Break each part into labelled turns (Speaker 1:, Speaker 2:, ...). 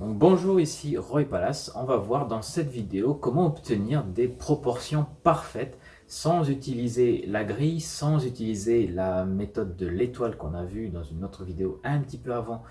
Speaker 1: Donc, bonjour, ici Roy Palace. On va voir dans cette vidéo comment obtenir des proportions parfaites sans utiliser la grille, sans utiliser la méthode de l'étoile qu'on a vue dans une autre vidéo un petit peu avant,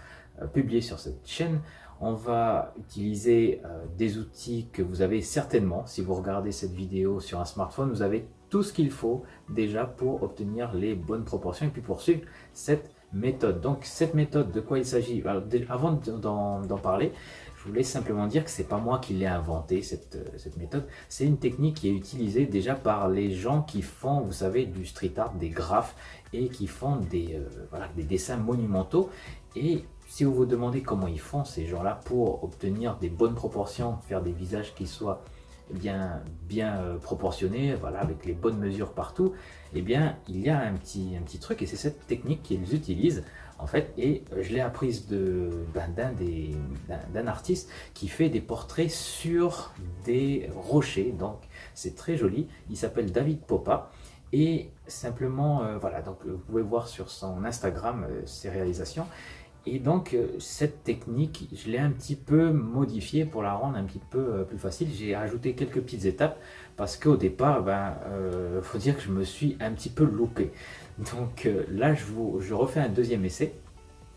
Speaker 1: publiée sur cette chaîne. On va utiliser des outils que vous avez certainement. Si vous regardez cette vidéo sur un smartphone, vous avez tout ce qu'il faut déjà pour obtenir les bonnes proportions et puis poursuivre cette méthode. Donc cette méthode, de quoi il s'agit? Avant d'en parler, je voulais simplement dire que c'est pas moi qui l'ai inventé, cette méthode. C'est une technique qui est utilisée déjà par les gens qui font, vous savez, du street art, des graphes et qui font voilà, des dessins monumentaux. Et si vous vous demandez comment ils font ces gens-là pour obtenir des bonnes proportions, faire des visages qui soient bien proportionnés, voilà, avec les bonnes mesures partout, eh bien, il y a un petit truc et c'est cette technique qu'ils utilisent en fait. Et je l'ai apprise d'un artiste qui fait des portraits sur des rochers. Donc, c'est très joli. Il s'appelle David Popa. Et simplement, voilà, donc vous pouvez voir sur son Instagram ses réalisations. Et donc, cette technique, je l'ai un petit peu modifiée pour la rendre un petit peu plus facile. J'ai ajouté quelques petites étapes parce qu'au départ, faut dire que je me suis un petit peu loupé. Donc là, je refais un deuxième essai.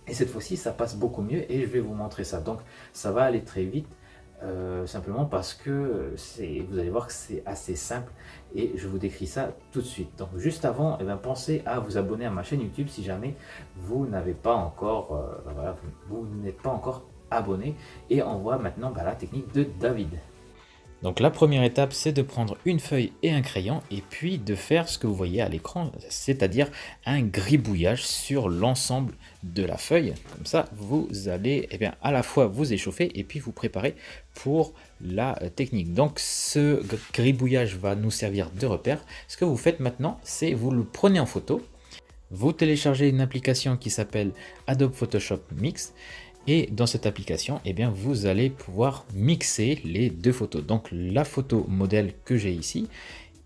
Speaker 1: Et cette fois-ci, ça passe beaucoup mieux et je vais vous montrer ça. Donc, ça va aller très vite. Simplement parce que vous allez voir que c'est assez simple et je vous décris ça tout de suite. Donc juste avant, pensez à vous abonner à ma chaîne YouTube si jamais vous n'avez pas encore, voilà, vous n'êtes pas encore abonné. Et on voit maintenant la technique de David. Donc la première étape, c'est de prendre une feuille et un crayon et puis de faire ce que vous voyez à l'écran, c'est-à-dire un gribouillage sur l'ensemble de la feuille. Comme ça, vous allez à la fois vous échauffer et puis vous préparer pour la technique. Donc ce gribouillage va nous servir de repère. Ce que vous faites maintenant, c'est vous le prenez en photo, vous téléchargez une application qui s'appelle Adobe Photoshop Mix. Et dans cette application, vous allez pouvoir mixer les deux photos. Donc la photo modèle que j'ai ici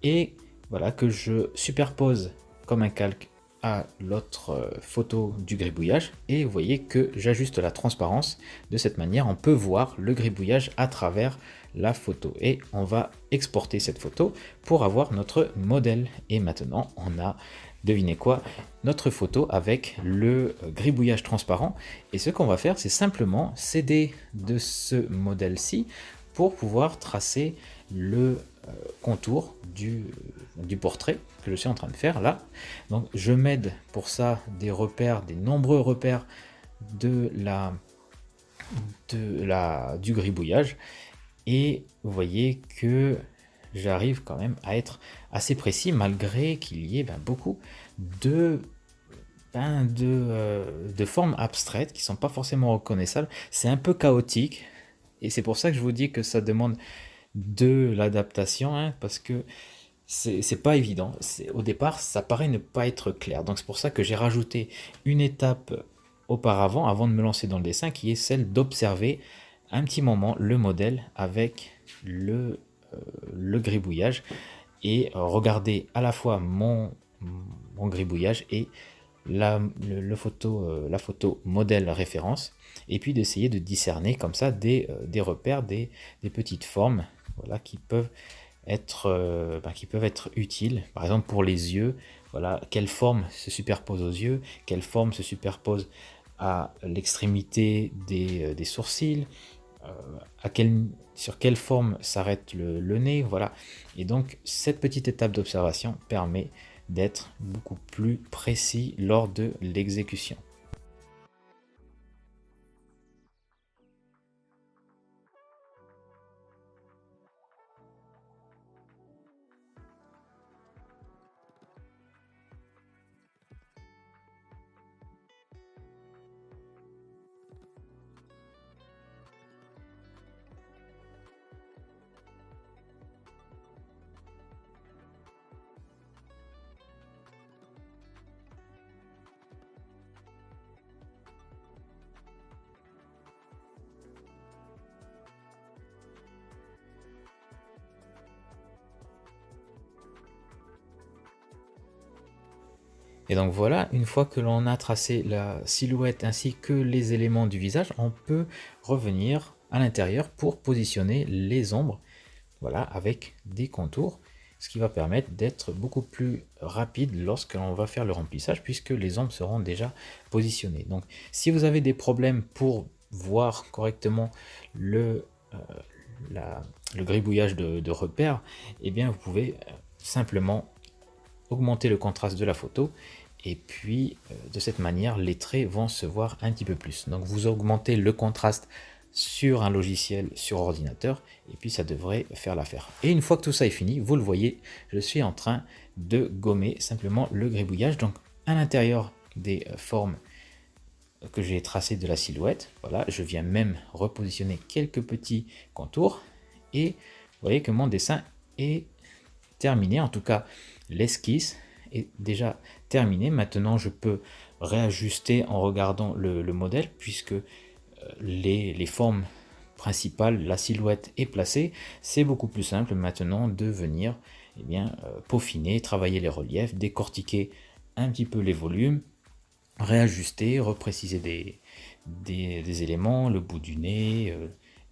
Speaker 1: et voilà que je superpose comme un calque à l'autre photo du gribouillage. Et vous voyez que j'ajuste la transparence. De cette manière, on peut voir le gribouillage à travers la photo. Et on va exporter cette photo pour avoir notre modèle. Et maintenant, on a... devinez quoi, notre photo avec le gribouillage transparent. Et ce qu'on va faire, c'est simplement s'aider de ce modèle-ci pour pouvoir tracer le contour du portrait que je suis en train de faire là. Donc je m'aide pour ça des repères, des nombreux repères du gribouillage. Et vous voyez que j'arrive quand même à être assez précis malgré qu'il y ait beaucoup de formes abstraites qui sont pas forcément reconnaissables. C'est un peu chaotique et c'est pour ça que je vous dis que ça demande de l'adaptation, parce que c'est pas évident. Au départ, ça paraît ne pas être clair. Donc c'est pour ça que j'ai rajouté une étape auparavant, avant de me lancer dans le dessin, qui est celle d'observer un petit moment le modèle avec le gribouillage et regarder à la fois mon gribouillage et la photo modèle référence, et puis d'essayer de discerner comme ça des repères, des petites formes, voilà, qui peuvent être utiles. Par exemple pour les yeux, voilà, quelle forme se superpose aux yeux, quelle forme se superpose à l'extrémité des sourcils, sur quelle forme s'arrête le nez, voilà. Et donc cette petite étape d'observation permet d'être beaucoup plus précis lors de l'exécution. Et donc voilà, une fois que l'on a tracé la silhouette ainsi que les éléments du visage, on peut revenir à l'intérieur pour positionner les ombres, voilà, avec des contours, ce qui va permettre d'être beaucoup plus rapide lorsqu'on va faire le remplissage, puisque les ombres seront déjà positionnées. Donc si vous avez des problèmes pour voir correctement le gribouillage de repères, eh bien vous pouvez simplement augmenter le contraste de la photo, et puis de cette manière les traits vont se voir un petit peu plus. Donc vous augmentez le contraste sur un logiciel sur ordinateur, et puis ça devrait faire l'affaire. Et une fois que tout ça est fini, vous le voyez, je suis en train de gommer simplement le gribouillage, donc à l'intérieur des formes que j'ai tracées de la silhouette. Voilà, je viens même repositionner quelques petits contours, et vous voyez que mon dessin est terminé, en tout cas l'esquisse est déjà terminée. Maintenant je peux réajuster en regardant le modèle, puisque les formes principales, la silhouette est placée. C'est beaucoup plus simple maintenant de venir peaufiner, travailler les reliefs, décortiquer un petit peu les volumes, réajuster, repréciser des éléments, le bout du nez,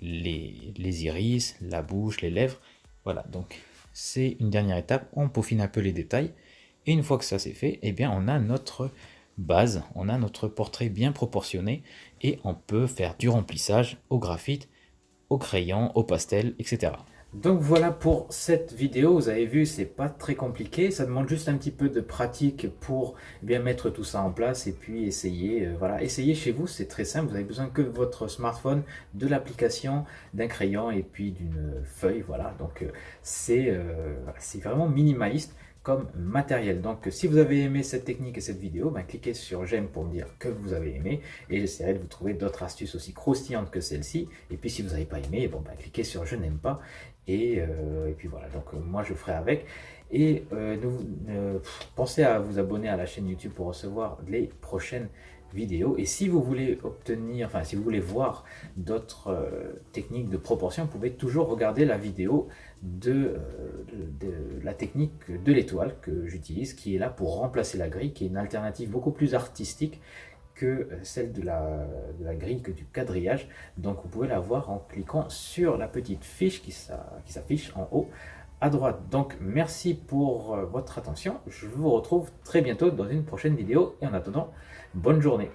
Speaker 1: les iris, la bouche, les lèvres. Voilà, donc c'est une dernière étape, on peaufine un peu les détails, et une fois que ça c'est fait, eh bien on a notre base, on a notre portrait bien proportionné, et on peut faire du remplissage au graphite, au crayon, au pastel, etc. Donc voilà pour cette vidéo. Vous avez vu, c'est pas très compliqué, ça demande juste un petit peu de pratique pour bien mettre tout ça en place, et puis essayer, voilà, essayez chez vous, c'est très simple. Vous avez besoin que de votre smartphone, de l'application, d'un crayon et puis d'une feuille, voilà. Donc c'est vraiment minimaliste comme matériel. Donc si vous avez aimé cette technique et cette vidéo, cliquez sur j'aime pour me dire que vous avez aimé, et j'essaierai de vous trouver d'autres astuces aussi croustillantes que celle-ci. Et puis si vous n'avez pas aimé, bon, cliquez sur je n'aime pas, et puis voilà, donc moi je ferai avec. Et pensez à vous abonner à la chaîne YouTube pour recevoir les prochaines vidéos. Et si vous voulez obtenir, enfin si vous voulez voir d'autres techniques de proportion, vous pouvez toujours regarder la vidéo de la technique de l'étoile que j'utilise, qui est là pour remplacer la grille, qui est une alternative beaucoup plus artistique que celle de la grille, que du quadrillage. Donc vous pouvez la voir en cliquant sur la petite fiche qui s'affiche en haut à droite. Donc merci pour votre attention, je vous retrouve très bientôt dans une prochaine vidéo, et en attendant, bonne journée.